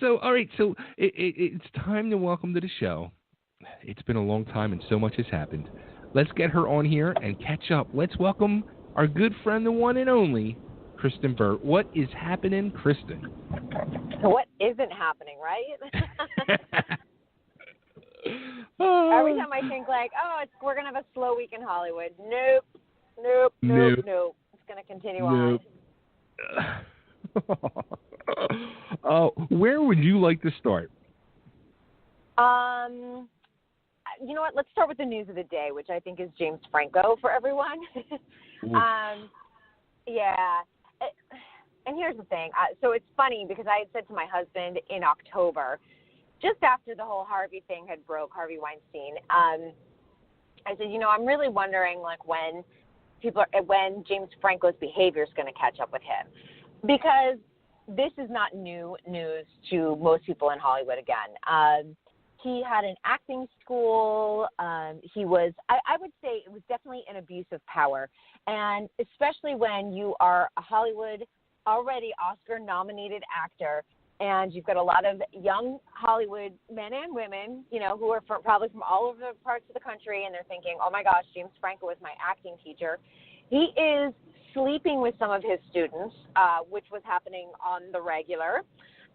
So, all right. So it's time to welcome to the show. It's been a long time and so much has happened. Let's get her on here and catch up. Let's welcome our good friend, the one and only, Kristyn Burtt. What is happening, Kristyn? What isn't happening, right? Oh. Every time I think like, we're going to have a slow week in Hollywood. Nope. It's going to continue on. Where would you like to start? You know what? Let's start with the news of the day, which I think is James Franco for everyone. Yeah. And here's the thing. So it's funny because I had said to my husband in October, just after the whole Harvey thing had broke, Harvey Weinstein, I said, I'm really wondering like when James Franco's behavior is going to catch up with him, because this is not new news to most people in Hollywood. Again, he had an acting school. He was, I would say, it was definitely an abuse of power, and especially when you are a Hollywood already Oscar-nominated actor. And you've got a lot of young Hollywood men and women, who are probably from all over the parts of the country, and they're thinking, oh, my gosh, James Franco is my acting teacher. He is sleeping with some of his students, which was happening on the regular.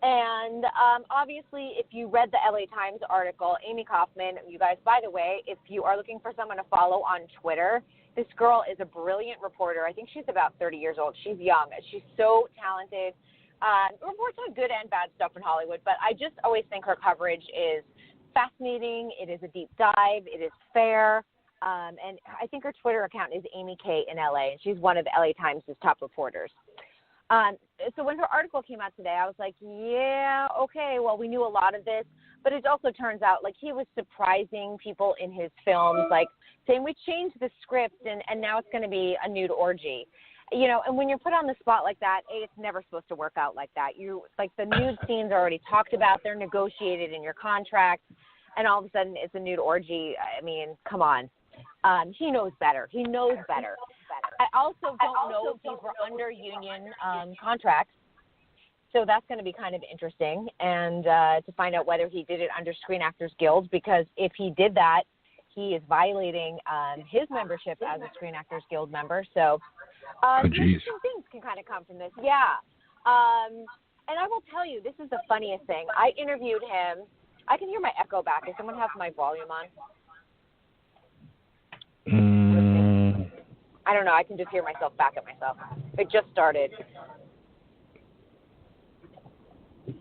And obviously, if you read the LA Times article, Amy Kaufman, you guys, by the way, if you are looking for someone to follow on Twitter, this girl is a brilliant reporter. I think she's about 30 years old. She's young. She's so talented. Reports on good and bad stuff in Hollywood, but I just always think her coverage is fascinating. It is a deep dive. It is fair. And I think her Twitter account is Amy K in LA, and she's one of LA Times' top reporters. So when her article came out today, I was like, yeah, okay, well, we knew a lot of this, but it also turns out like he was surprising people in his films, like saying we changed the script and now it's going to be a nude orgy. And when you're put on the spot like that, it's never supposed to work out like that. Like the nude scenes are already talked about. They're negotiated in your contract, and all of a sudden it's a nude orgy. I mean, come on. He knows better. He knows better. I also don't know if these were under union contracts, so that's going to be kind of interesting, and to find out whether he did it under Screen Actors Guild, because if he did that, he is violating his membership as a Screen Actors Guild member. So interesting things can kind of come from this. Yeah. And I will tell you, this is the funniest thing. I interviewed him. I can hear my echo back. Does someone have my volume on? I don't know. I can just hear myself back at myself. It just started.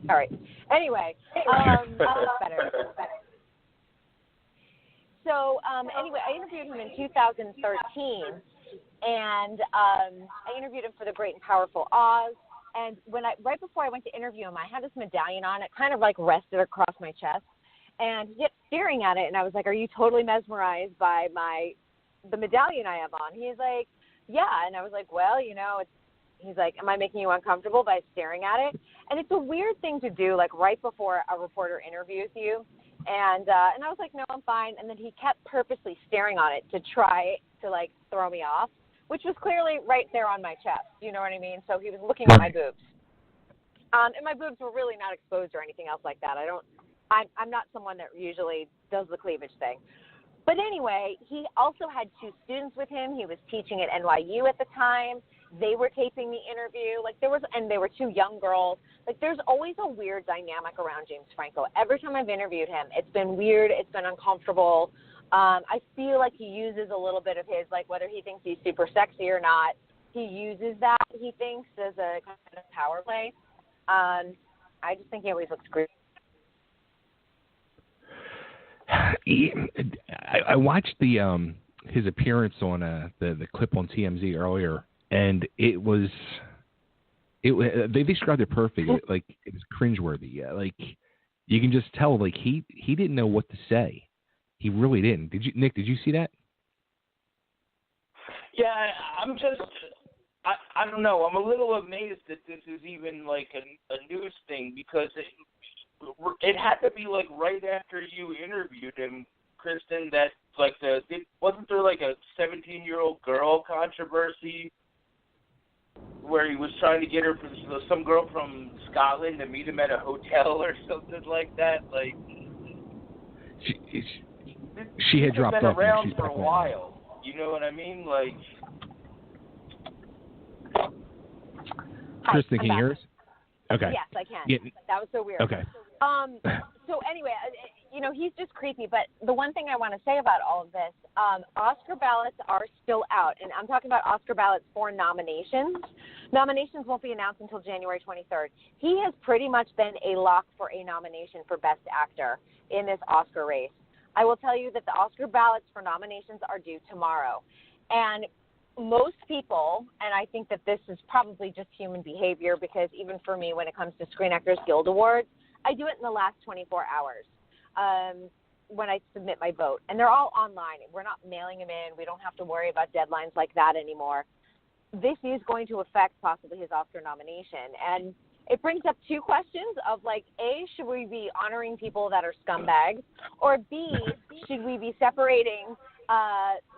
All right. Anyway, that's better. So anyway, I interviewed him in 2013, and I interviewed him for The Great and Powerful Oz. And right before I went to interview him, I had this medallion on. It kind of like rested across my chest, and he kept staring at it. And I was like, "Are you totally mesmerized by the medallion I have on?" He's like, "Yeah." And I was like, "Well, he's like, am I making you uncomfortable by staring at it?" And it's a weird thing to do, like right before a reporter interviews you. And I was like, "No, I'm fine." And then he kept purposely staring on it to try to like throw me off, which was clearly right there on my chest. You know what I mean? So he was looking at my boobs. And my boobs were really not exposed or anything else like that. I'm not someone that usually does the cleavage thing. But anyway, he also had two students with him. He was teaching at NYU at the time. They were taping the interview. And they were two young girls. Like, there's always a weird dynamic around James Franco. Every time I've interviewed him, it's been weird. It's been uncomfortable. I feel like he uses a little bit of his, like, whether he thinks he's super sexy or not, he uses that, he thinks, as a kind of power play. I just think he always looks great. I watched his appearance on the clip on TMZ earlier, and they described it perfectly. Like, it was cringeworthy. Like, you can just tell, like, he didn't know what to say. He really didn't. Nick? Did you see that? Yeah, I'm just. I don't know. I'm a little amazed that this is even like a news thing, because it had to be like right after you interviewed him, Kristyn, that like wasn't there like a 17-year-old girl controversy where he was trying to get her for some girl from Scotland to meet him at a hotel or something like that. Like, she had dropped been off. around She's for a while. You know what I mean? Like, Kristyn, can you hear us? Okay. Yes, I can. Yeah. That was so weird. Okay. So anyway, he's just creepy. But the one thing I want to say about all of this, Oscar ballots are still out. And I'm talking about Oscar ballots for nominations. Nominations won't be announced until January 23rd. He has pretty much been a lock for a nomination for Best Actor in this Oscar race. I will tell you that the Oscar ballots for nominations are due tomorrow. And most people, and I think that this is probably just human behavior, because even for me, when it comes to Screen Actors Guild Awards, I do it in the last 24 hours when I submit my vote. And they're all online. We're not mailing them in. We don't have to worry about deadlines like that anymore. This is going to affect possibly his Oscar nomination. And it brings up two questions of, like, A, should we be honoring people that are scumbags? Or B, should we be separating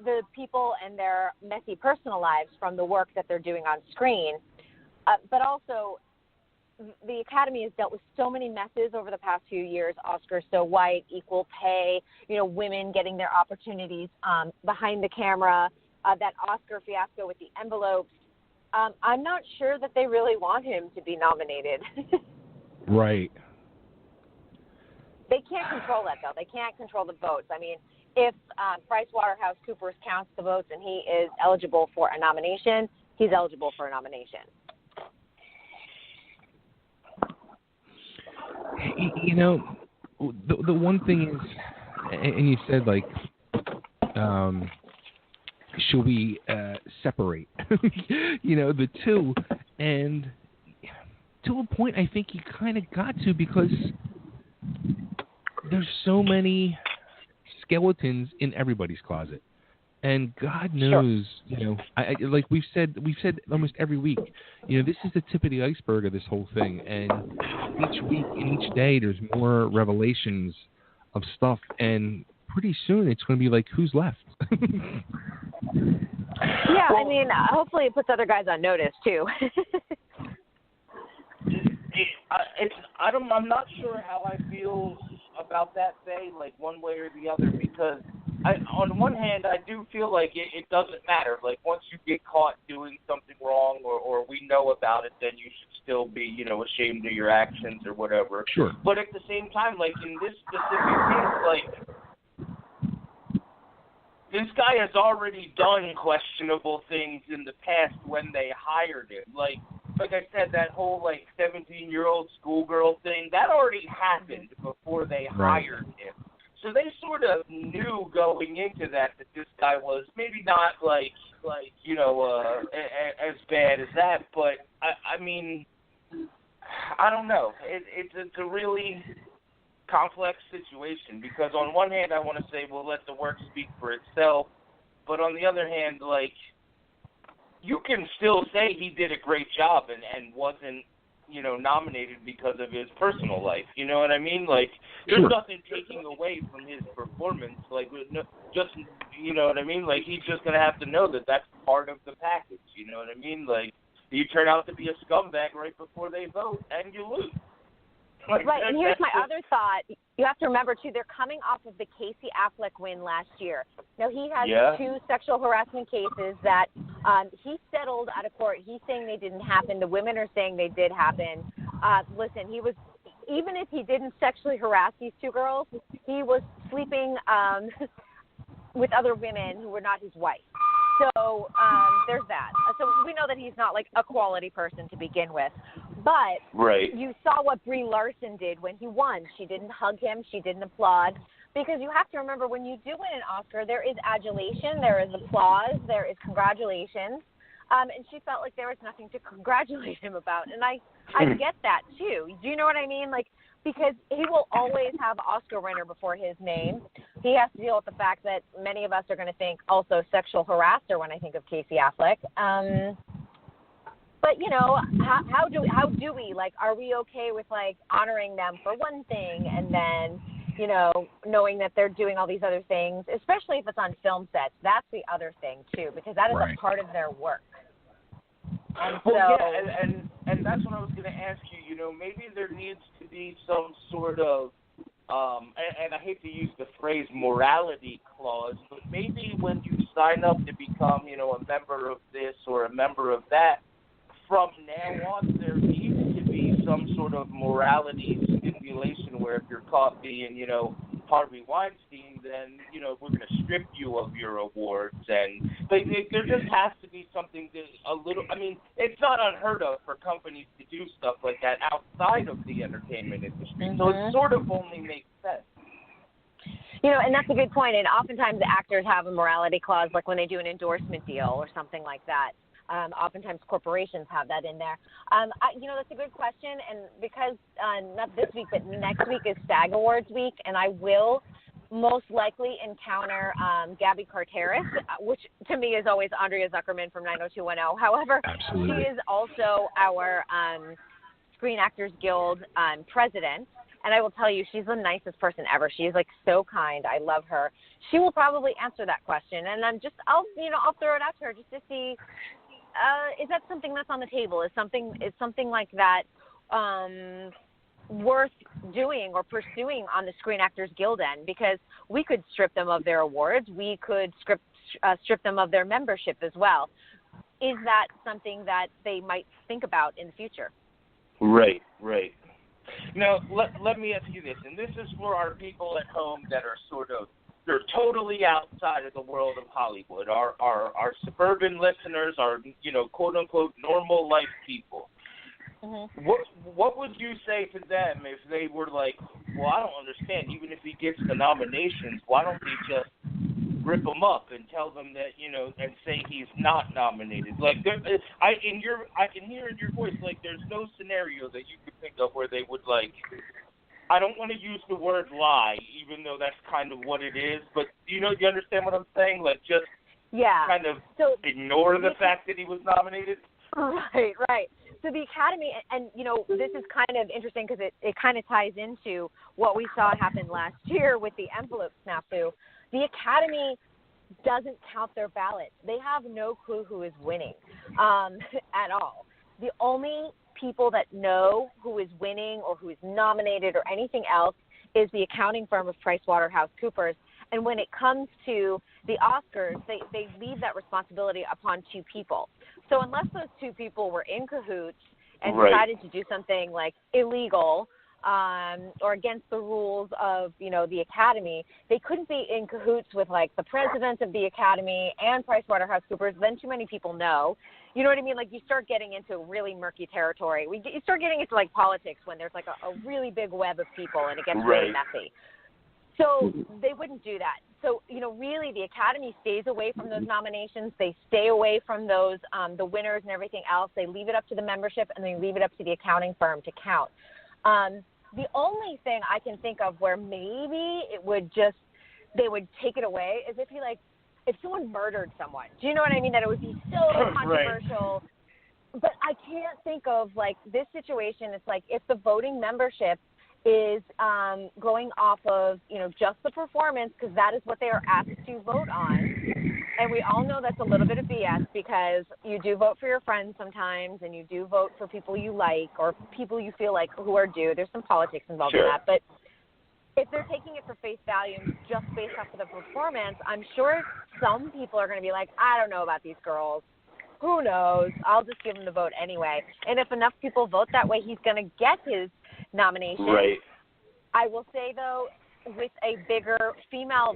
the people and their messy personal lives from the work that they're doing on screen? But also, the Academy has dealt with so many messes over the past few years. Oscars so white, equal pay, women getting their opportunities behind the camera, that Oscar fiasco with the envelopes. I'm not sure that they really want him to be nominated. Right. They can't control that, though. They can't control the votes. I mean, if PricewaterhouseCoopers counts the votes and he is eligible for a nomination, he's eligible for a nomination. The one thing is, and you said, like, should we separate, the two? And to a point, I think you kind of got to, because there's so many skeletons in everybody's closet. And God knows, I like we've said almost every week, this is the tip of the iceberg of this whole thing. And each week and each day, there's more revelations of stuff. And pretty soon, it's going to be like, who's left? Yeah, I mean, hopefully it puts other guys on notice too. I'm not sure how I feel about that, Faye, like one way or the other, because on one hand, I do feel like it doesn't matter. Like, once you get caught doing something wrong, or we know about it, then you should still be, ashamed of your actions or whatever. Sure. But at the same time, like, in this specific case, like, this guy has already done questionable things in the past when they hired him. Like I said, that whole, 17-year-old schoolgirl thing, that already happened before they hired him. So they sort of knew going into that this guy was maybe not, as bad as that. But, I mean, I don't know. It's a really complex situation, because on one hand I want to say, well, let the work speak for itself, but on the other hand, you can still say he did a great job and wasn't nominated because of his personal life, you know what I mean? There's Sure. nothing taking away from his performance, just, you know what I mean? He's just going to have to know that that's part of the package, you know what I mean? You turn out to be a scumbag right before they vote and you lose. Right, and here's my other thought. You have to remember, too, they're coming off of the Casey Affleck win last year. Now, he has 2 sexual harassment cases that he settled out of court. He's saying they didn't happen. The women are saying they did happen. Listen, even if he didn't sexually harass these 2 girls, he was sleeping with other women who were not his wife. So there's that. So we know that he's not a quality person to begin with. But right. You saw what Brie Larson did when he won. She didn't hug him. She didn't applaud. Because you have to remember, when you do win an Oscar, there is adulation, there is applause, there is congratulations. And she felt like there was nothing to congratulate him about. And I get that, too. Do you know what I mean? Because he will always have Oscar winner before his name. He has to deal with the fact that many of us are going to think also sexual harasser when I think of Casey Affleck. But, how do we, are we okay with, honoring them for one thing and then, knowing that they're doing all these other things, especially if it's on film sets? That's the other thing, too, because that is Right. a part of their work. Well, yeah, and that's what I was going to ask you. You know, maybe there needs to be some sort of, and I hate to use the phrase morality clause, but maybe when you sign up to become, you know, a member of this or a member of that, from now on there needs to be some sort of morality stipulation where if you're caught being, you know, Harvey Weinstein, then, you know, we're going to strip you of your awards. And there just has to be something that a little, I mean, it's not unheard of for companies to do stuff like that outside of the entertainment industry. Mm-hmm. So it sort of only makes sense. You know, and that's a good point. And oftentimes the actors have a morality clause, like when they do an endorsement deal or something like that. Oftentimes corporations have that in there. You know, that's a good question. And because not this week, but next week is SAG Awards week, and I will most likely encounter Gabby Carteris, which to me is always Andrea Zuckerman from 90210. However, Absolutely. She is also our Screen Actors Guild president. And I will tell you, she's the nicest person ever. She is like so kind. I love her. She will probably answer that question. And I'll throw it out to her just to see, is that something that's on the table? Is something like that worth doing or pursuing on the Screen Actors Guild end? Because we could strip them of their awards. We could strip them of their membership as well. Is that something that they might think about in the future? Right. Now, let me ask you this, and this is for our people at home that are they're totally outside of the world of Hollywood. Our suburban listeners are, you know, quote unquote normal life people. Mm-hmm. What would you say to them if they were like, well, I don't understand. Even if he gets the nominations, why don't they just rip him up and tell them that, you know, and say he's not nominated? Like, I can hear in your voice, like, there's no scenario that you could think of where they would, like, I don't want to use the word lie, even though that's kind of what it is, but you understand what I'm saying? Like, just kind of ignore the fact that he was nominated? Right. So the Academy, and, you know, this is kind of interesting because it kind of ties into what we saw happen last year with the envelope snafu. The Academy doesn't count their ballots. They have no clue who is winning at all. The only people that know who is winning or who is nominated or anything else is the accounting firm of PricewaterhouseCoopers. And when it comes to the Oscars, they leave that responsibility upon two people. So unless those two people were in cahoots and decided to do something like illegal or against the rules of, you know, the Academy, they couldn't be in cahoots with, like, the president of the Academy and PricewaterhouseCoopers. Then too many people know. You know what I mean? Like, you start getting into really murky territory. You start getting into, like, politics when there's, like, a really big web of people and it gets really messy. So they wouldn't do that. So, you know, really the Academy stays away from those nominations. They stay away from those, the winners and everything else. They leave it up to the membership and they leave it up to the accounting firm to count. The only thing I can think of where maybe they would take it away is if someone murdered someone. Do you know what I mean? That it would be so controversial. But I can't think of, like, this situation. It's like if the voting membership is going off of, you know, just the performance, because that is what they are asked to vote on. And we all know that's a little bit of BS because you do vote for your friends sometimes and you do vote for people you like or people you feel like who are due. There's some politics involved in that. But if they're taking it for face value just based off of the performance, I'm sure some people are going to be like, I don't know about these girls. Who knows? I'll just give him the vote anyway. And if enough people vote that way, he's going to get his nomination. Right. I will say, though, with a bigger female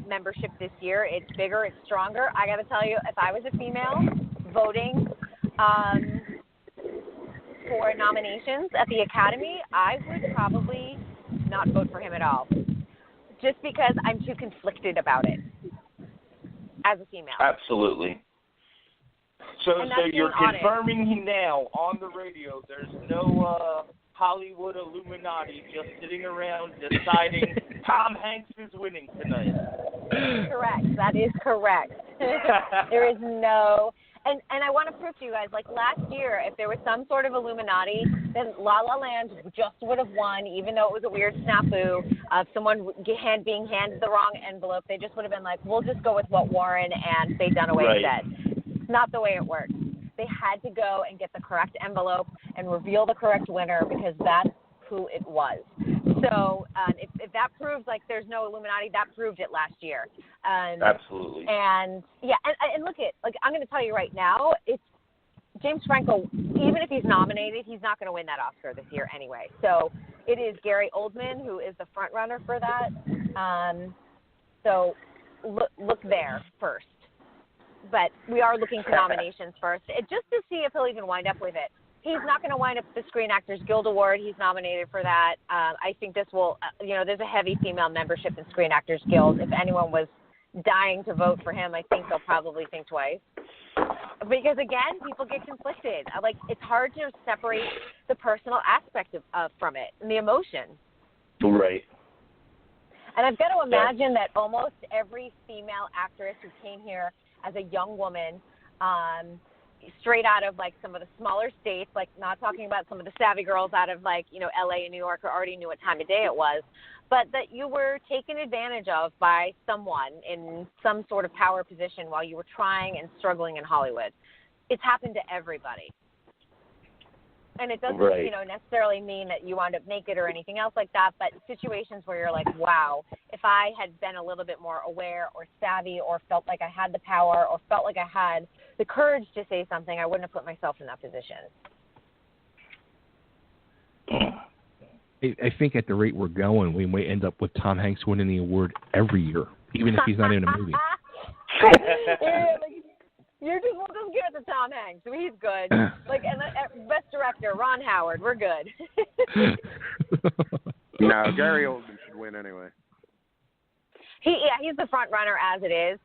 membership this year, it's bigger, it's stronger. I got to tell you, if I was a female voting for nominations at the Academy, I would probably not vote for him at all, just because I'm too conflicted about it as a female. Absolutely. So you're confirming now on the radio there's no Hollywood Illuminati just sitting around deciding Tom Hanks is winning tonight. Correct. That is correct. There is no... And I want to prove to you guys, like last year, if there was some sort of Illuminati, then La La Land just would have won, even though it was a weird snafu of someone being handed the wrong envelope. They just would have been like, we'll just go with what Warren and Faye Dunaway said. It's not the way it works. They had to go and get the correct envelope and reveal the correct winner because that's who it was. So if that proves like there's no Illuminati, that proved it last year. Absolutely. And yeah, and look at, like, I'm going to tell you right now, it's James Franco. Even if he's nominated, he's not going to win that Oscar this year anyway. So it is Gary Oldman who is the front runner for that. So look there first. But we are looking for nominations first, just to see if he'll even wind up with it. He's not going to wind up with the Screen Actors Guild Award. He's nominated for that. I think this will, there's a heavy female membership in Screen Actors Guild. If anyone was dying to vote for him, I think they'll probably think twice. Because, again, people get conflicted. Like, it's hard to separate the personal aspect of from it and the emotion. Right. And I've got to imagine that almost every female actress who came here as a young woman, straight out of, like, some of the smaller states, like, not talking about some of the savvy girls out of, like, L.A. and New York who already knew what time of day it was, but that you were taken advantage of by someone in some sort of power position while you were trying and struggling in Hollywood. It's happened to everybody. And it doesn't, necessarily mean that you wound up naked or anything else like that, but situations where you're like, wow, if I had been a little bit more aware or savvy or felt like I had the power or felt like I had the courage to say something, I wouldn't have put myself in that position. I think at the rate we're going, we might end up with Tom Hanks winning the award every year, even if he's not in a movie. We'll just give it to Tom Hanks. He's good. And best director, Ron Howard. We're good. No, Gary Oldman should win anyway. He's the front runner as it is.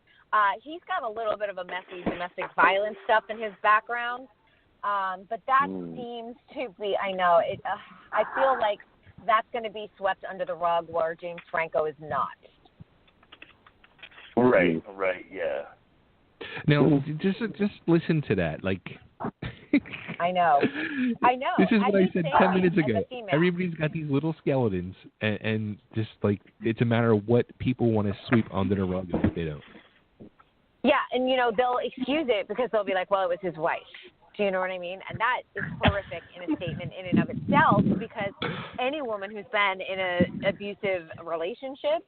He's got a little bit of a messy domestic violence stuff in his background, but that seems to be. I know it. I feel like that's going to be swept under the rug where James Franco is not. Right, yeah. Now, just listen to that. Like, I know. This is what I said 10 minutes ago. Female. Everybody's got these little skeletons, and just like it's a matter of what people want to sweep under the rug if they don't. Yeah, and they'll excuse it because they'll be like, well, it was his wife. Do you know what I mean? And that is horrific in a statement in and of itself, because any woman who's been in an abusive relationship,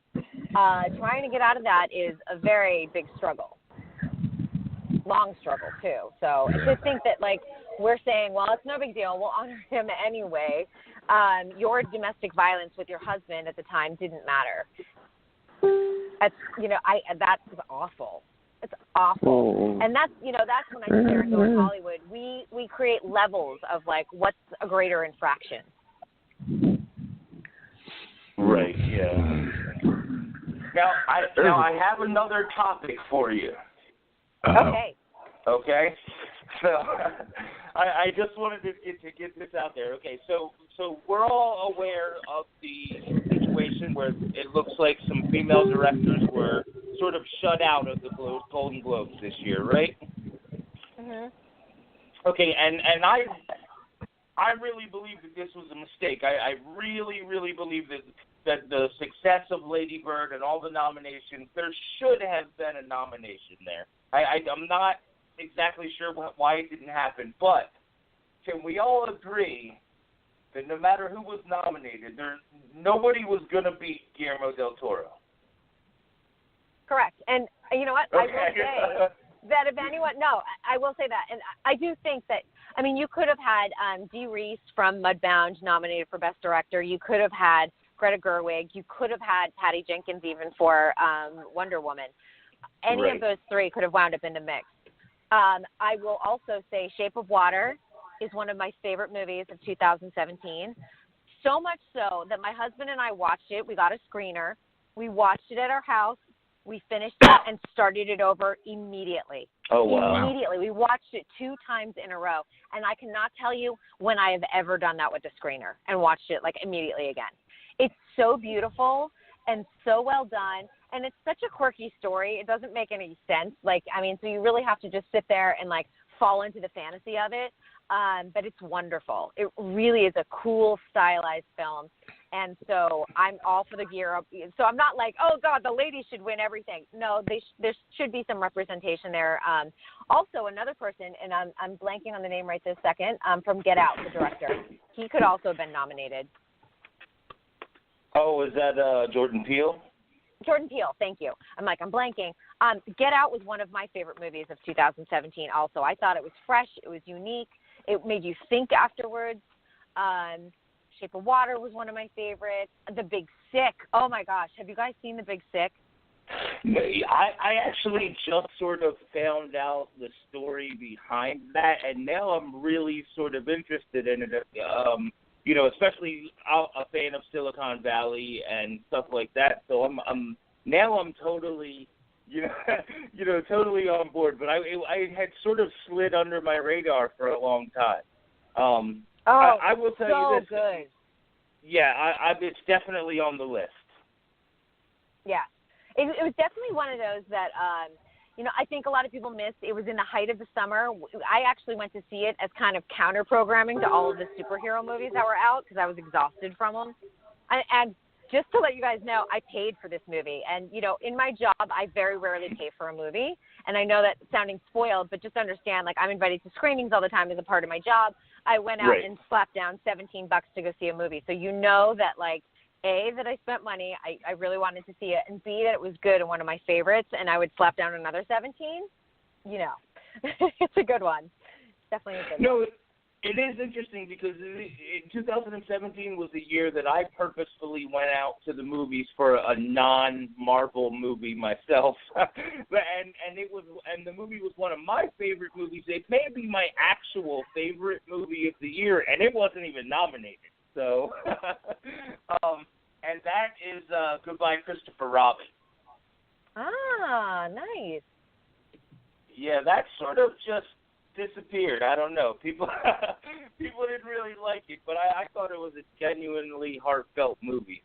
trying to get out of that is a very big struggle. Long struggle, too. So to think that, like, we're saying, well, it's no big deal, we'll honor him anyway. Your domestic violence with your husband at the time didn't matter. That's, that's awful. It's awful. And that's, that's when I sit there and go in Hollywood. We create levels of, like, what's a greater infraction. Right, yeah. Now I have another topic for you. Okay. Okay. So I just wanted to get this out there. Okay. So we're all aware of the situation where it looks like some female directors were sort of shut out of the Golden Globes this year, right? Mhm. Okay. And I really believe that this was a mistake. I really, really believe that the success of Lady Bird and all the nominations, there should have been a nomination there. I'm not exactly sure why it didn't happen, but can we all agree that no matter who was nominated, nobody was going to beat Guillermo del Toro? Correct. And you know what? Okay. I will say that if anyone, I will say that. And I do think that, I mean, you could have had Dee Reese from Mudbound nominated for Best Director. You could have had Greta Gerwig. You could have had Patty Jenkins even for Wonder Woman. Any of those three could have wound up in the mix. I will also say Shape of Water is one of my favorite movies of 2017. So much so that my husband and I watched it. We got a screener. We watched it at our house. We finished it and started it over immediately. Oh, wow. Immediately. We watched it 2 times in a row. And I cannot tell you when I have ever done that with a screener and watched it, like, immediately again. It's so beautiful and so well done. And it's such a quirky story. It doesn't make any sense. Like, I mean, so you really have to just sit there and, like, fall into the fantasy of it. But it's wonderful. It really is a cool, stylized film. And so I'm all for the gear up. So I'm not like, oh, God, the ladies should win everything. No, there should be some representation there. Also, another person, and I'm blanking on the name right this second, from Get Out, the director. He could also have been nominated. Oh, is that Jordan Peele? Jordan Peele, thank you. I'm blanking. Get Out was one of my favorite movies of 2017 also. I thought it was fresh. It was unique. It made you think afterwards. Shape of Water was one of my favorites. The Big Sick. Oh, my gosh. Have you guys seen The Big Sick? I actually just sort of found out the story behind that, and now I'm really sort of interested in it. Especially a fan of Silicon Valley and stuff like that. So I'm totally, totally on board. But I had sort of slid under my radar for a long time. I will tell you this. Good. Yeah, it's definitely on the list. Yeah, it was definitely one of those that, I think a lot of people missed. It was in the height of the summer. I actually went to see it as kind of counter-programming to all of the superhero movies that were out because I was exhausted from them. And just to let you guys know, I paid for this movie. And, in my job, I very rarely pay for a movie. And I know that's sounding spoiled, but just understand, I'm invited to screenings all the time as a part of my job. I went out and slapped down $17 to go see a movie. So that, A, that I spent money, I really wanted to see it, and B, that it was good and one of my favorites, and I would slap down another 17. It's a good one. Definitely a good one. No, it is interesting because 2017 was the year that I purposefully went out to the movies for a non-Marvel movie myself, and the movie was one of my favorite movies. It may be my actual favorite movie of the year, and it wasn't even nominated. So, and that is Goodbye, Christopher Robin. Ah, nice. Yeah, that sort of just disappeared. I don't know. People didn't really like it, but I thought it was a genuinely heartfelt movie.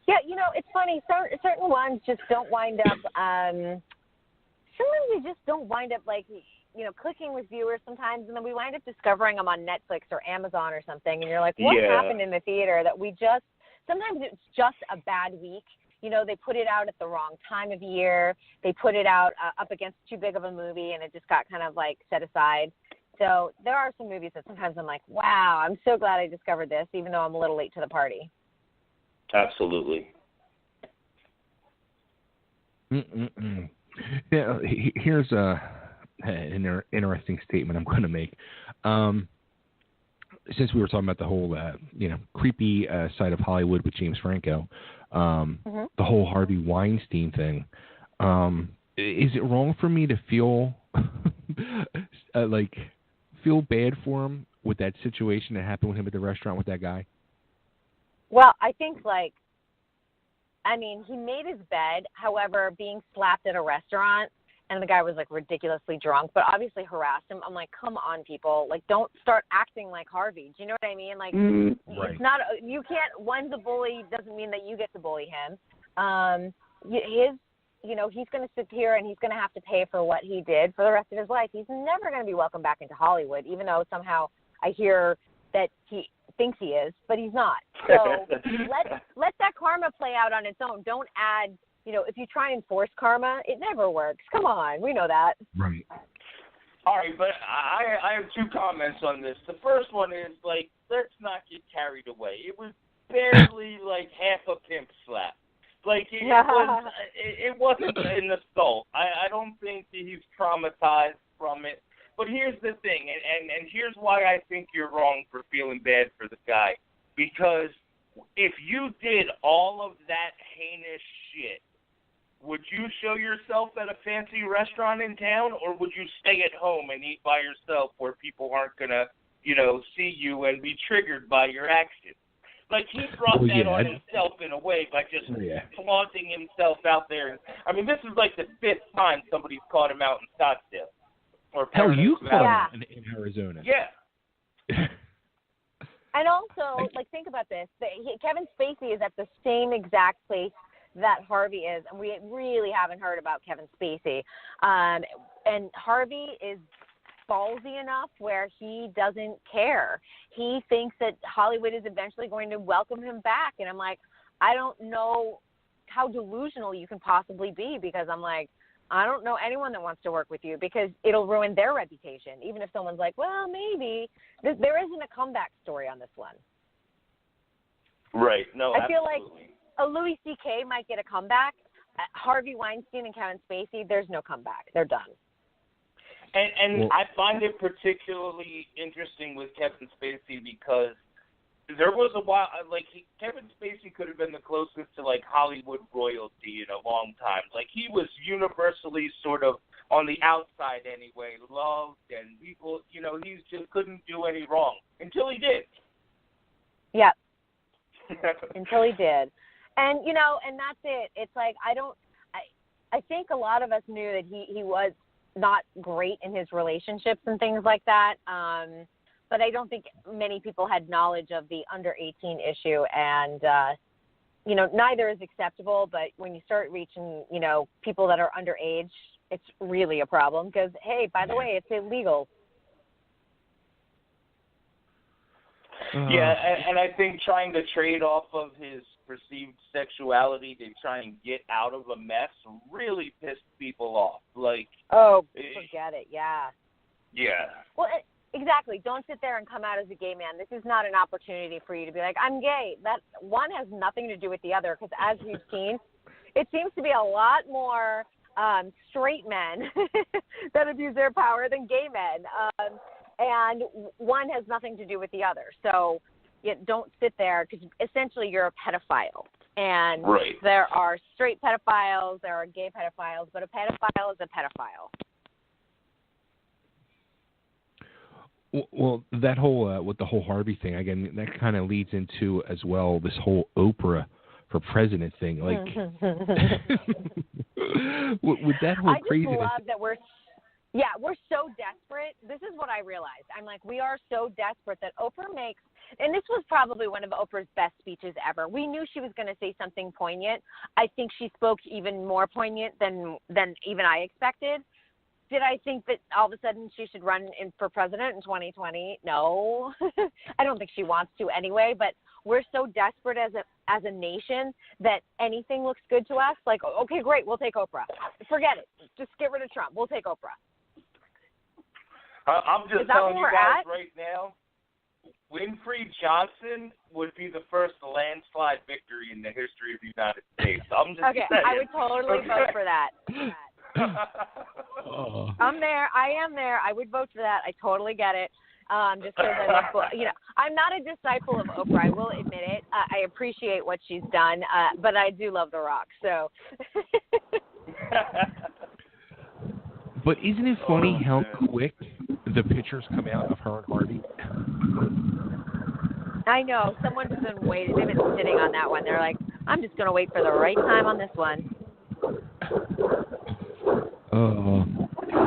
Yeah, it's funny. Certain ones just don't wind up. Sometimes they just don't wind up clicking with viewers sometimes, and then we wind up discovering them on Netflix or Amazon or something, and you're like, what happened in the theater that sometimes it's just a bad week. They put it out at the wrong time of year. They put it out up against too big of a movie, and it just got kind of set aside. So there are some movies that sometimes I'm like, wow, I'm so glad I discovered this, even though I'm a little late to the party. Absolutely. Yeah, here's an interesting statement I'm going to make. Since we were talking about the whole, creepy side of Hollywood with James Franco, the whole Harvey Weinstein thing, is it wrong for me to feel feel bad for him with that situation that happened with him at the restaurant with that guy? Well, I think he made his bed. However, being slapped at a restaurant, and the guy was ridiculously drunk, but obviously harassed him. I'm like, come on, people. Don't start acting like Harvey. Do you know what I mean? Right. It's not, you can't, one's a bully doesn't mean that you get to bully him. He's going to sit here and he's going to have to pay for what he did for the rest of his life. He's never going to be welcome back into Hollywood, even though somehow I hear that he thinks he is, but he's not. So let that karma play out on its own. Don't add, if you try and force karma, it never works. Come on, we know that. Right. All right, but I have two comments on this. The first one is, let's not get carried away. It was barely half a pimp slap. It wasn't an assault. I don't think that he's traumatized from it. But here's the thing, and here's why I think you're wrong for feeling bad for the guy. Because if you did all of that heinous shit, would you show yourself at a fancy restaurant in town, or would you stay at home and eat by yourself where people aren't going to, see you and be triggered by your actions? He brought that on himself in a way by just flaunting himself out there. I mean, this is the fifth time somebody's caught him out in Scottsdale. Hell, you caught him in Arizona. Yeah. And also, think about this. Kevin Spacey is at the same exact place that Harvey is, and we really haven't heard about Kevin Spacey. And Harvey is ballsy enough where he doesn't care. He thinks that Hollywood is eventually going to welcome him back. And I'm like, I don't know how delusional you can possibly be, because I'm like, I don't know anyone that wants to work with you, because it'll ruin their reputation. Even if someone's like, well, maybe. There isn't a comeback story on this one. Right. No, I feel like absolutely. a Louis C.K. might get a comeback. Harvey Weinstein and Kevin Spacey, there's no comeback. They're done. And I find it particularly interesting with Kevin Spacey because there was a while, like, Kevin Spacey could have been the closest to, like, Hollywood royalty in a long time. Like, he was universally sort of, on the outside anyway, loved, and people, you know, he just couldn't do any wrong until he did. Yeah. Until he did. And, you know, and that's it. It's like, I think a lot of us knew that he was not great in his relationships and things like that. But I don't think many people had knowledge of the under 18 issue. And, you know, neither is acceptable. But when you start reaching, you know, people that are underage, it's really a problem because, hey, by the way, it's illegal. Yeah, and I think trying to trade off of his perceived sexuality to try and get out of a mess really pissed people off. Like, oh, forget it. Yeah. Yeah. Well, exactly. Don't sit there and come out as a gay man. This is not an opportunity for you to be like, I'm gay. That one has nothing to do with the other, because as we've seen, it seems to be a lot more straight men that abuse their power than gay men. And one has nothing to do with the other. So don't sit there, because essentially you're a pedophile. And right. There are straight pedophiles, there are gay pedophiles, but a pedophile is a pedophile. Well, that whole with the whole Harvey thing, again, that kind of leads into as well this whole Oprah for president thing. Like, with that whole craziness. I just love that we're so desperate. This is what I realized. I'm like, we are so desperate that Oprah makes, and this was probably one of Oprah's best speeches ever. We knew she was going to say something poignant. I think she spoke even more poignant than even I expected. Did I think that all of a sudden she should run for president in 2020? No. I don't think she wants to anyway, but we're so desperate as a nation that anything looks good to us. Like, okay, great, we'll take Oprah. Forget it. Just get rid of Trump. We'll take Oprah. I'm just telling you guys right now, Winfrey Johnson would be the first landslide victory in the history of the United States. I'm just okay, saying. I would totally vote for that. I'm there. I am there. I would vote for that. I totally get it. Just because I love, I'm not a disciple of Oprah. I will admit it. I appreciate what she's done, but I do love The Rock. So. But isn't it funny how quick the pictures come out of her and Harvey? I know. Someone's been waiting. They've been sitting on that one. They're like, I'm just going to wait for the right time on this one.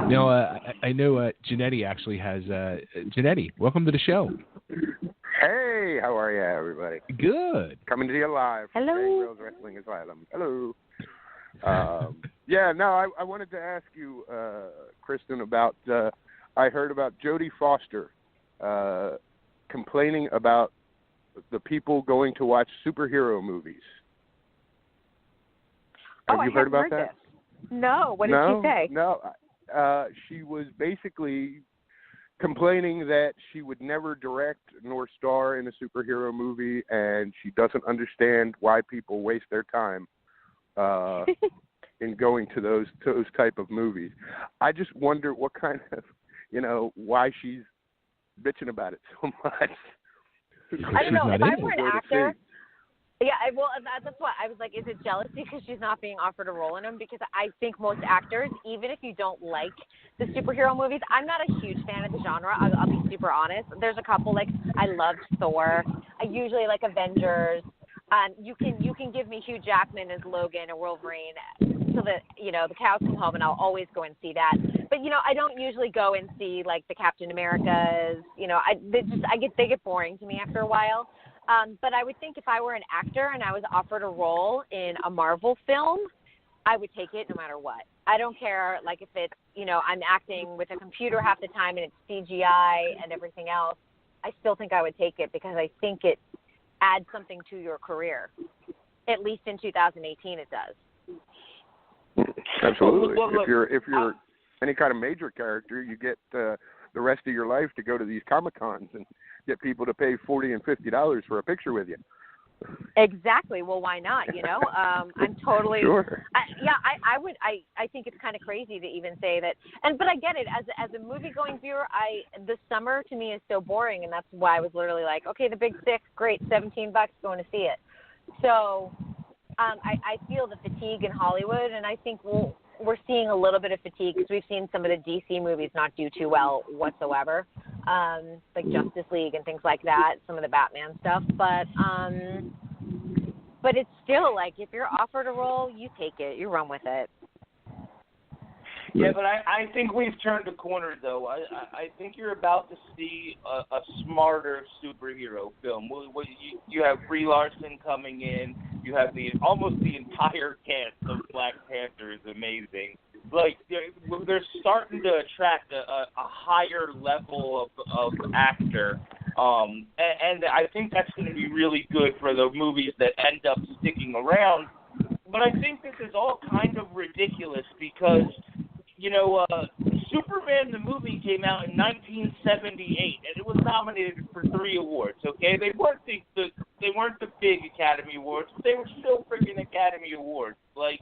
Now, I know Janetti actually has... Janetti, welcome to the show. Hey, how are you, everybody? Good. Coming to you live. Hello. Girls Wrestling Asylum. Hello. I wanted to ask you, Kristyn, about... I heard about Jodie Foster complaining about the people going to watch superhero movies. Have you heard about that? This. No. What did she say? No. She was basically complaining that she would never direct nor star in a superhero movie, and she doesn't understand why people waste their time in going to those type of movies. I just wonder what kind of, why she's bitching about it so much. I don't know. If I were an actor, that's what I was like. Is it jealousy because she's not being offered a role in them? Because I think most actors, even if you don't like the superhero movies, I'm not a huge fan of the genre. I'll be super honest. There's a couple, like I loved Thor. I usually like Avengers. You can give me Hugh Jackman as Logan or Wolverine, so that the cows come home, and I'll always go and see that. But I don't usually go and see like the Captain Americas. They get boring to me after a while. But I would think if I were an actor and I was offered a role in a Marvel film, I would take it no matter what. I don't care, like, if it's, I'm acting with a computer half the time and it's CGI and everything else. I still think I would take it because I think it adds something to your career. At least in 2018 it does. Absolutely. If you're any kind of major character, you get the rest of your life to go to these Comic-Cons and get people to pay $40 and $50 for a picture with you. Exactly. Well, why not? I'm totally. Sure. I think it's kind of crazy to even say that. But I get it. As a movie-going viewer, the summer to me is so boring, and that's why I was literally like, okay, the big six, great, $17, going to see it. So, I feel the fatigue in Hollywood, and I think we're seeing a little bit of fatigue because we've seen some of the DC movies not do too well whatsoever, like Justice League and things like that, some of the Batman stuff. But it's still like if you're offered a role, you take it, you run with it. Yeah, but I think we've turned a corner, though. I think you're about to see a smarter superhero film. You have Brie Larson coming in. You have almost the entire cast of Black Panther is amazing. Like, they're starting to attract a higher level of actor. And I think that's going to be really good for the movies that end up sticking around. But I think this is all kind of ridiculous because, Superman the movie came out in 1978 and it was nominated for 3 awards. Okay, they weren't the big Academy Awards, but they were still freaking Academy Awards. Like,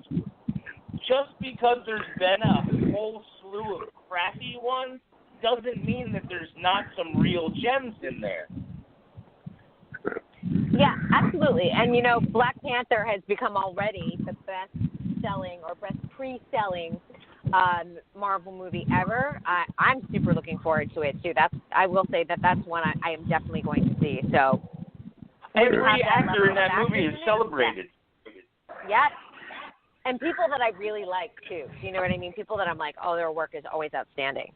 just because there's been a whole slew of crappy ones doesn't mean that there's not some real gems in there. Yeah, absolutely. And, Black Panther has become already the best-selling or best pre-selling Marvel movie ever. I'm super looking forward to it, too. I will say that's one I am definitely going to see. So every actor in that movie is celebrated. Yes. And people that I really like, too. Do you know what I mean? People that I'm like, oh, their work is always outstanding.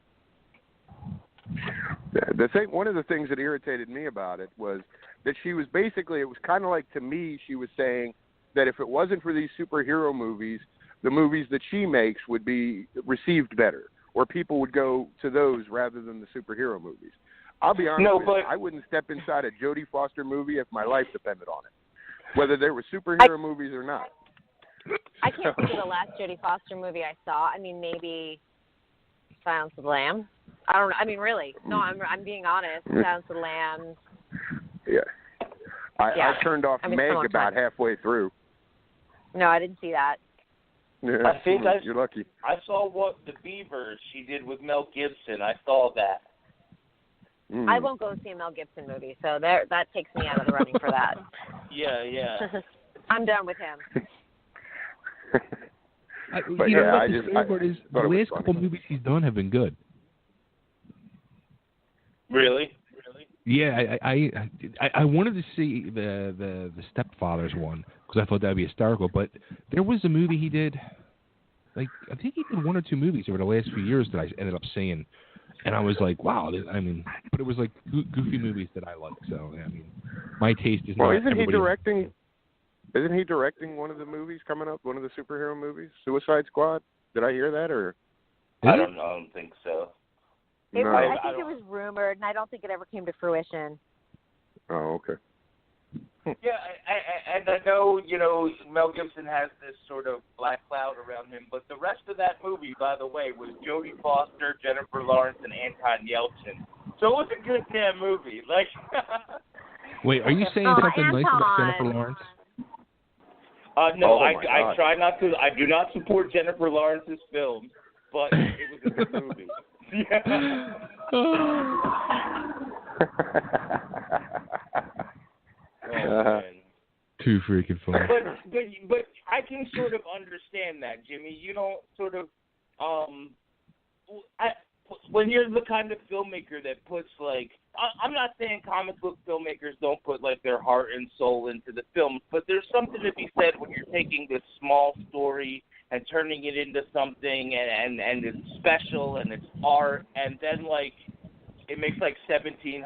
One of the things that irritated me about it was that she was basically, it was kind of like, to me, she was saying that if it wasn't for these superhero movies, the movies that she makes would be received better, or people would go to those rather than the superhero movies. I'll be honest with you, I wouldn't step inside a Jodie Foster movie if my life depended on it, whether there were superhero movies or not. I can't think of the last Jodie Foster movie I saw. I mean, maybe Silence of the Lambs. I don't know. I mean, really. No, I'm being honest. Silence of the Lambs. Yeah. I turned off Meg about halfway through. No, I didn't see that. Yeah, I think you're lucky. I saw what the Beavers she did with Mel Gibson. I saw that. I won't go see a Mel Gibson movie, so that takes me out of the running for that. Yeah. I'm done with him. The last couple movies he's done have been good. Really? Yeah, I wanted to see the Stepfathers one because I thought that would be hysterical. But there was a movie he did, like I think he did 1 or 2 movies over the last few years that I ended up seeing, and I was like, wow. I mean, but it was like goofy movies that I like. So I mean, my taste is not. Well, isn't he directing? Isn't he directing one of the movies coming up? One of the superhero movies, Suicide Squad? Did I hear that or? I don't know. I don't think so. I think it was rumored, and I don't think it ever came to fruition. Oh, okay. Yeah, and I know, Mel Gibson has this sort of black cloud around him, but the rest of that movie, by the way, was Jodie Foster, Jennifer Lawrence, and Anton Yelchin. So it was a good damn movie. Like, wait, are you saying something nice about Jennifer Lawrence? No, I try not to. I do not support Jennifer Lawrence's films, but it was a good movie. Yeah. Man. Too freaking funny. But I can sort of understand that, Jimmy. You don't sort of when you're the kind of filmmaker that puts like I'm not saying comic book filmmakers don't put like their heart and soul into the film, but there's something to be said when you're taking this small story and turning it into something and it's special and it's art, and then like it makes like $17,000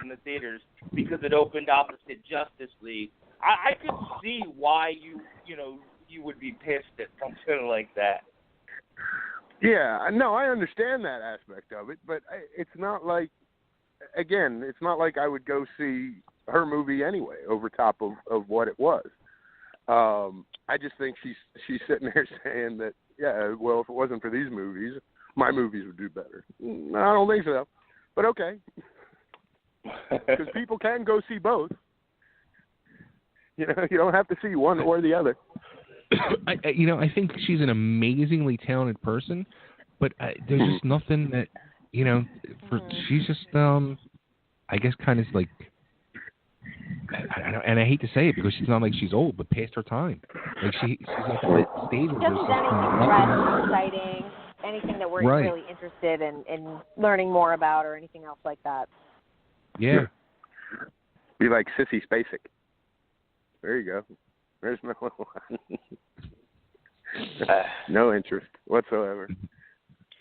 in the theaters because it opened opposite Justice League. I could see why you would be pissed at something like that. Yeah, no, I understand that aspect of it, but it's not like, again, it's not like I would go see her movie anyway over top of what it was. I just think she's sitting there saying that, yeah, well, if it wasn't for these movies, my movies would do better. I don't think so, but okay. Because people can go see both. You know, you don't have to see one or the other. I think she's an amazingly talented person, but there's just nothing that, she's just, I guess, kind of like, and I hate to say it because she's not like she's old, but past her time. Like she's at that stage where just anything fresh, exciting, anything that we're really interested in learning more about, or anything else like that. Yeah. Be like Sissy Spacek. There you go. There's no one. No interest whatsoever.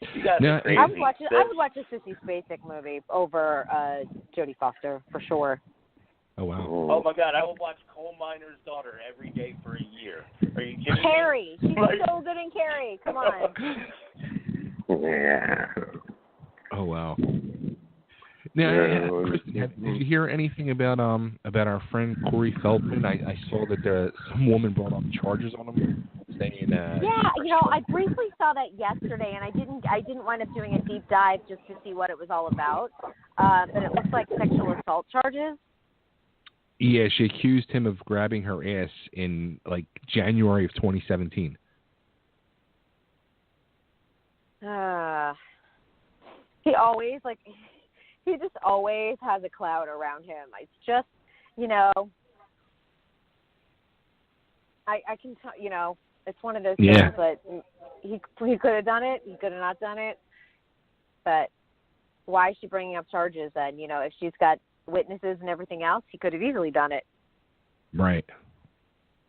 I would watch a Sissy Spacek movie over Jodie Foster for sure. Oh wow! Oh my God! I will watch Coal Miner's Daughter every day for a year. Are you kidding Carrie, me? she's so good in Carrie. Come on. Yeah. Oh wow! Now, Kristyn, did you hear anything about our friend Corey Feldman? I saw that some woman brought up charges on him, saying. Yeah, I briefly saw that yesterday, and I didn't wind up doing a deep dive just to see what it was all about. But it looks like sexual assault charges. Yeah, she accused him of grabbing her ass in like January of 2017. He just always has a cloud around him. It's just, I can tell, it's one of those things. But he could have done it. He could have not done it. But why is she bringing up charges then? If she's got witnesses and everything else, he could have easily done it. Right.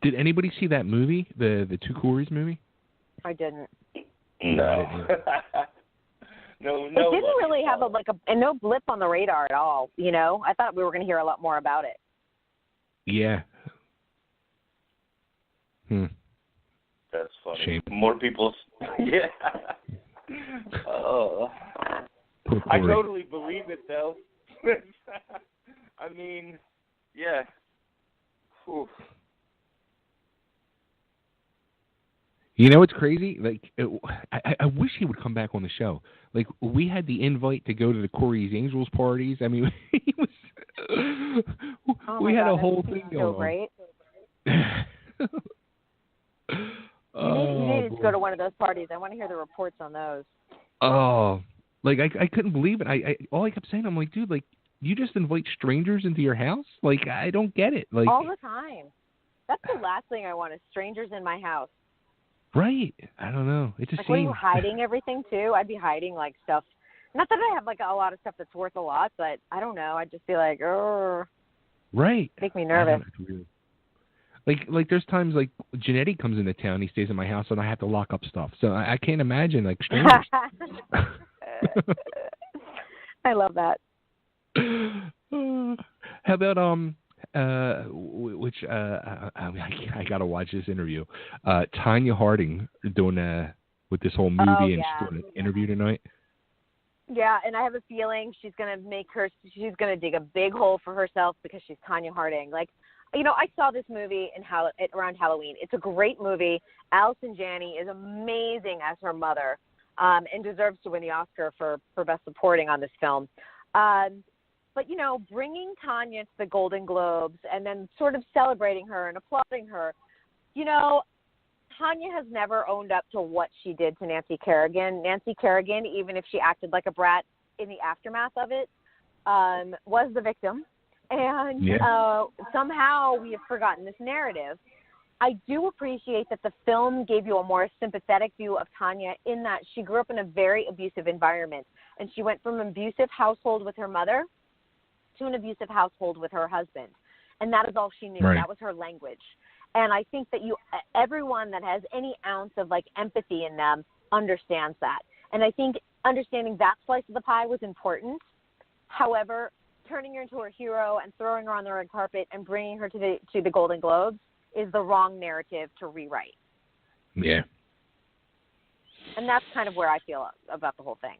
Did anybody see that movie, the Two Coreys movie? I didn't. No. No. It didn't really have no blip on the radar at all. I thought we were going to hear a lot more about it. Yeah. That's funny. Shame. More people. Yeah. I totally believe it, though. I mean, yeah. Oof. It's crazy? Like, I wish he would come back on the show. Like, we had the invite to go to the Corey's Angels parties. I mean, we had a whole thing going on. You needed to go to one of those parties. I want to hear the reports on those. Oh, like I couldn't believe it. All I kept saying, I'm like, dude, like, you just invite strangers into your house? Like, I don't get it. Like, all the time. That's the last thing I want is strangers in my house. Right. I don't know. It just like, seems... were you hiding everything, too? I'd be hiding, like, stuff. Not that I have, like, a lot of stuff that's worth a lot, but I don't know. I'd just be like, oh. Right. Make me nervous. Like, there's times, like, Janetti comes into town, he stays in my house, and I have to lock up stuff. So I can't imagine, like, strangers. I love that. How about I gotta watch this interview. Tonya Harding doing with this whole movie and she's doing an interview tonight. Yeah, and I have a feeling she's gonna dig a big hole for herself because she's Tonya Harding. Like, I saw this movie around Halloween. It's a great movie. Allison Janney is amazing as her mother, and deserves to win the Oscar for Best Supporting on this film. But, bringing Tonya to the Golden Globes and then sort of celebrating her and applauding her, Tonya has never owned up to what she did to Nancy Kerrigan. Nancy Kerrigan, even if she acted like a brat in the aftermath of it, was the victim. And somehow we have forgotten this narrative. I do appreciate that the film gave you a more sympathetic view of Tonya in that she grew up in a very abusive environment. And she went from an abusive household with her mother to an abusive household with her husband. And that is all she knew. Right. That was her language. And I think that everyone that has any ounce of like empathy in them understands that. And I think understanding that slice of the pie was important. However, turning her into a hero and throwing her on the red carpet and bringing her to the Golden Globes is the wrong narrative to rewrite. Yeah. And that's kind of where I feel about the whole thing.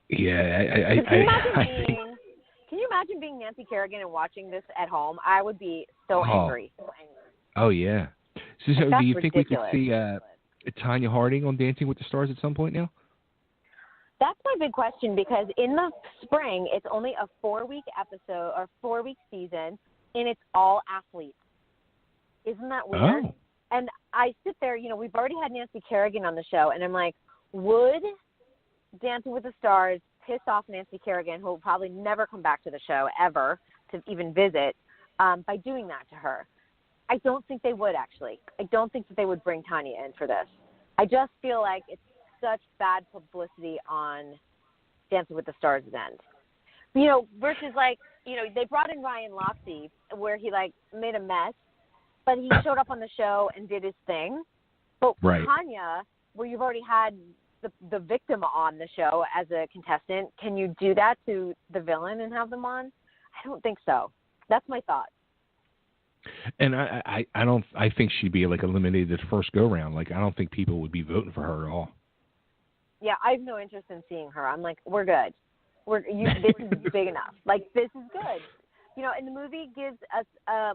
Yeah, Can you imagine being Nancy Kerrigan and watching this at home? I would be so angry. Oh, yeah. So do you think ridiculous. we could see Tonya Harding on Dancing with the Stars at some point now? That's my big question, because in the spring, it's only a 4-week episode or 4-week season, and it's all athletes. Isn't that weird? Oh. And I sit there, we've already had Nancy Kerrigan on the show, and I'm like, would Dancing with the Stars piss off Nancy Kerrigan, who will probably never come back to the show ever to even visit, by doing that to her? I don't think they would, actually. I don't think that they would bring Tonya in for this. I just feel like it's such bad publicity on Dancing with the Stars' end. Versus they brought in Ryan Lochte, where he made a mess, but he showed up on the show and did his thing. But right. Tonya, where you've already had the victim on the show as a contestant, can you do that to the villain and have them on? I don't think so. That's my thought. And I think she'd be eliminated the first go round. I don't think people would be voting for her at all. Yeah, I have no interest in seeing her. I'm like, we're good. This is big enough. This is good. And the movie gives us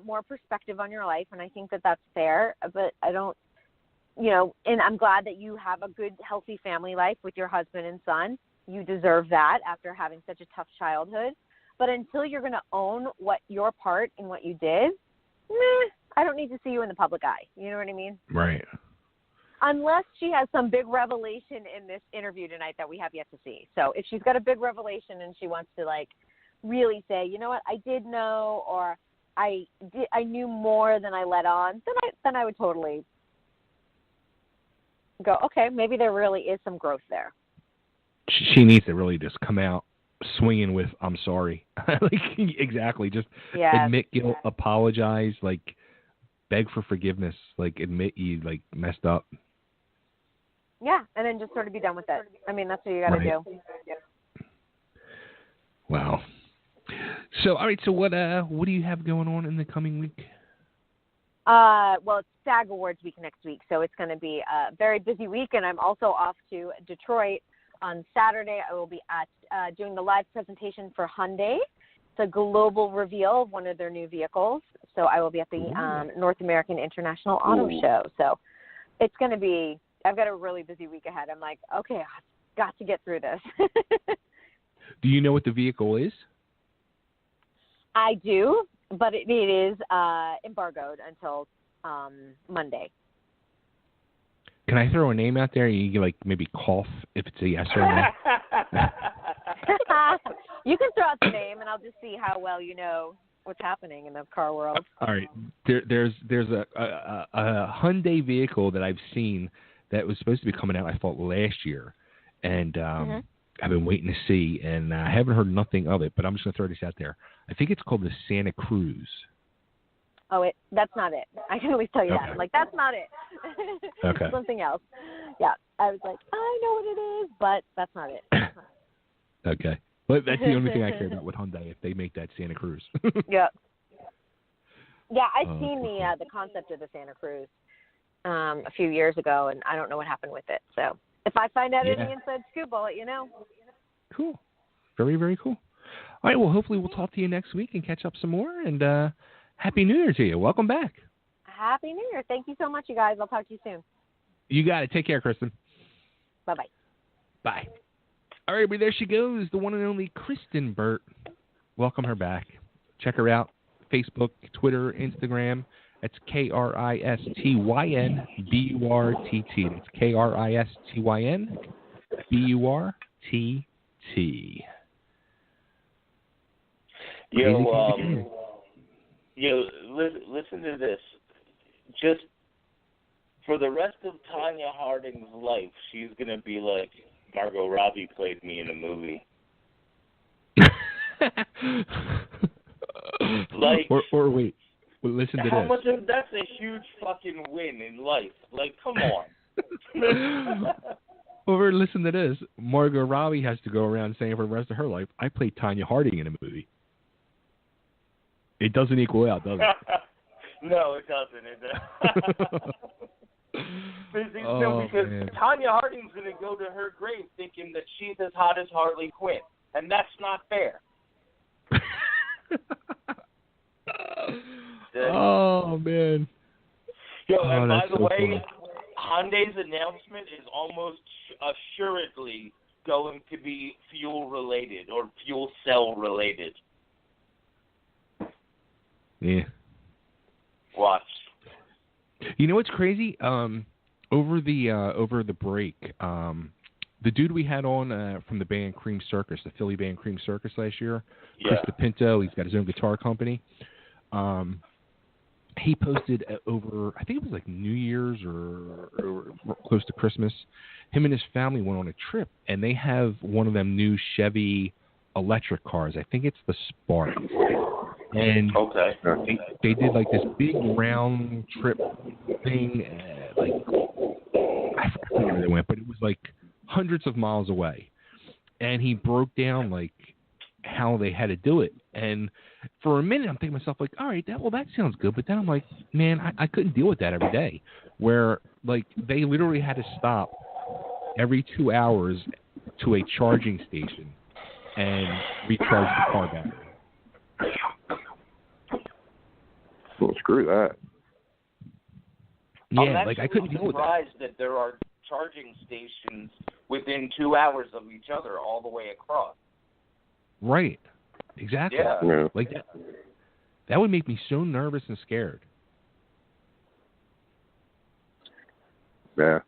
more perspective on your life, and I think that that's fair. But I don't, and I'm glad that you have a good, healthy family life with your husband and son. You deserve that after having such a tough childhood. But until you're going to own your part in what you did, I don't need to see you in the public eye. You know what I mean? Right. Unless she has some big revelation in this interview tonight that we have yet to see. So if she's got a big revelation and she wants to really say, you know what, I did know, or I knew more than I let on, then I would totally go, okay, maybe there really is some growth there. She needs to really just come out swinging with "I'm sorry." Exactly. Just admit guilt, apologize, beg for forgiveness, admit you messed up. Yeah, and then just sort of be done with it. I mean, that's what you got to do. Wow. So, all right. So, what do you have going on in the coming week? Well, it's SAG Awards week next week, so it's going to be a very busy week, and I'm also off to Detroit on Saturday. I will be at doing the live presentation for Hyundai. It's a global reveal of one of their new vehicles. So I will be at the North American International Auto Show. So it's going to be, I've got a really busy week ahead. I'm like, okay, I've got to get through this. Do you know what the vehicle is? I do, but it is embargoed until Monday. Can I throw a name out there? You maybe cough if it's a yes or no. You can throw out the name, and I'll just see how well you know what's happening in the car world. All right. There's a Hyundai vehicle that I've seen that was supposed to be coming out, I thought, last year. And I've been waiting to see, and I haven't heard nothing of it, but I'm just going to throw this out there. I think it's called the Santa Cruz. Oh, that's not it. I can always tell you that. I'm like, that's not it. Okay. Something else. Yeah. I was like, I know what it is, but that's not it. Okay. But that's the only thing I care about with Hyundai, if they make that Santa Cruz. Yeah. Yeah, I've seen the concept of the Santa Cruz a few years ago, and I don't know what happened with it. So if I find out any inside scoop, I'll let you know. Cool. Very, very cool. All right, well, hopefully we'll talk to you next week and catch up some more, and Happy New Year to you. Welcome back. Happy New Year. Thank you so much, you guys. I'll talk to you soon. You got it. Take care, Kristyn. Bye-bye. Bye. All right, there she goes, the one and only Kristyn Burtt. Welcome her back. Check her out. Facebook, Twitter, Instagram. That's KRISTYN BURTT. That's KRISTYN BURTT. Listen to this. Just for the rest of Tonya Harding's life, she's going to be like, Margot Robbie played me in a movie. Or wait. Well, listen to how this. Much of that's a huge fucking win in life. Come on. Or listen to this. Margot Robbie has to go around saying for the rest of her life, I played Tonya Harding in a movie. It doesn't equal out, does it? No, it doesn't. Because man. Tonya Harding's going to go to her grave thinking that she's as hot as Harley Quinn, and that's not fair. Oh, man. And by the so way, funny. Hyundai's announcement is almost assuredly going to be fuel-related or fuel cell-related. Yeah. Watch. You know what's crazy? Over the break, the dude we had on from the band Cream Circus, the Philly band Cream Circus last year, Yeah. Chris DePinto, he's got his own guitar company. He posted over, I think it was like New Year's or close to Christmas. Him and his family went on a trip, and they have one of them new Chevy electric cars. I think it's the Spark. And Okay. they did like this big round trip thing, like I forget where they went, but it was like hundreds of miles away. And he broke down like how they had to do it. And for a minute, I'm thinking to myself like, all right, that sounds good. But then I'm like, man, I couldn't deal with that every day. Where like they literally had to stop every 2 hours to a charging station and recharge the car battery. Well, screw that. Yeah, like I couldn't deal with that. I'm surprised that there are charging stations within 2 hours of each other all the way across. Right. Exactly. Yeah. Like that would make me so nervous and scared. Yeah.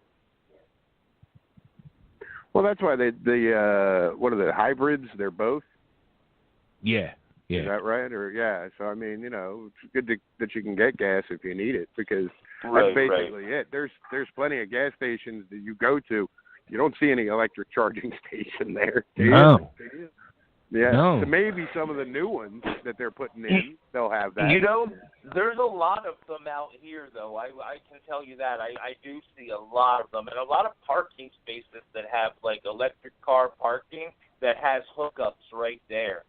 Well, that's why what are the hybrids? They're both. Yeah. Yeah. Is that right? Or yeah. So I mean, it's good that you can get gas if you need it because Right, that's basically it. There's plenty of gas stations that you go to. You don't see any electric charging station there. No. Yeah. No. So maybe some of the new ones that they're putting in, they'll have that. There's a lot of them out here, though. I can tell you that. I do see a lot of them, and a lot of parking spaces that have like electric car parking that has hookups right there.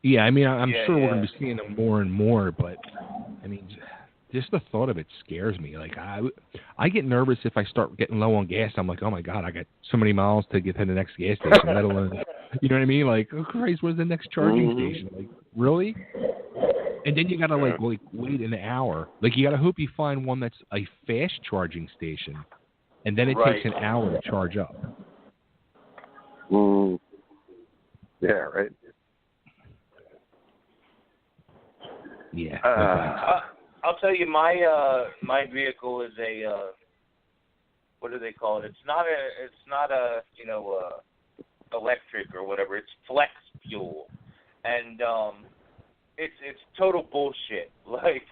Yeah, I mean, I'm sure we're going to be seeing them more and more, but I mean, just the thought of it scares me. Like I get nervous if I start getting low on gas. I'm like, oh my God, I got so many miles to get to the next gas station. Let alone, you know what I mean? Like, oh Christ, where's the next charging station? Like, really? And then you got to like wait an hour. Like, you got to hope you find one that's a fast charging station, and then it takes an hour to charge up. Yeah, right. Yeah. I'll tell you, my vehicle is a what do they call it? It's not a electric or whatever. It's flex fuel, and it's total bullshit. Like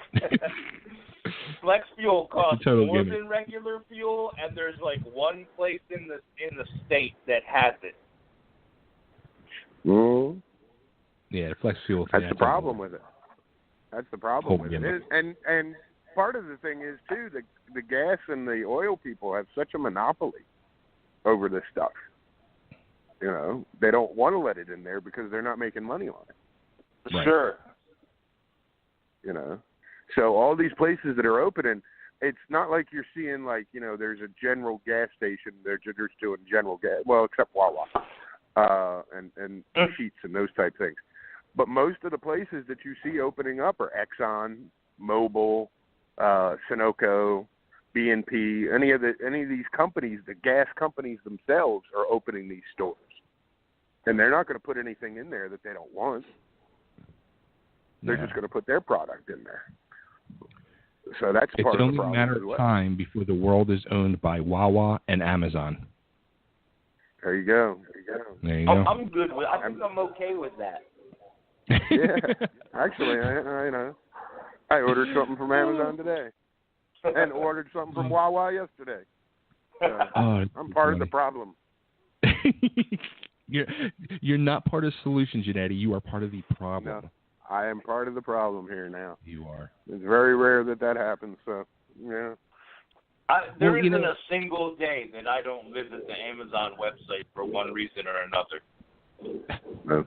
flex fuel costs more than regular fuel, and there's like one place in the state that has it. Yeah, flex fuel. That's the problem with it. That's the problem with it. And part of the thing is, too, the gas and the oil people have such a monopoly over this stuff. They don't want to let it in there because they're not making money on it. Right. Sure. So all these places that are opening, it's not like you're seeing there's a general gas station. They're just doing general gas. Well, except Wawa and Sheets and those type things. But most of the places that you see opening up are Exxon, Mobil, Sunoco, B&P. Any of these companies, the gas companies themselves, are opening these stores, and they're not going to put anything in there that they don't want. They're just going to put their product in there. So that's part of the problem. It's only a matter of time before the world is owned by Wawa and Amazon. There you go. I'm good with. I think I'm okay with that. Yeah, actually, I ordered something from Amazon today, and ordered something from Wawa yesterday. I'm part of the problem. You're not part of the solution, Janetti. You are part of the problem. No, I am part of the problem here now. You are. It's very rare that happens. So yeah. There isn't a single day that I don't visit the Amazon website for one reason or another. No.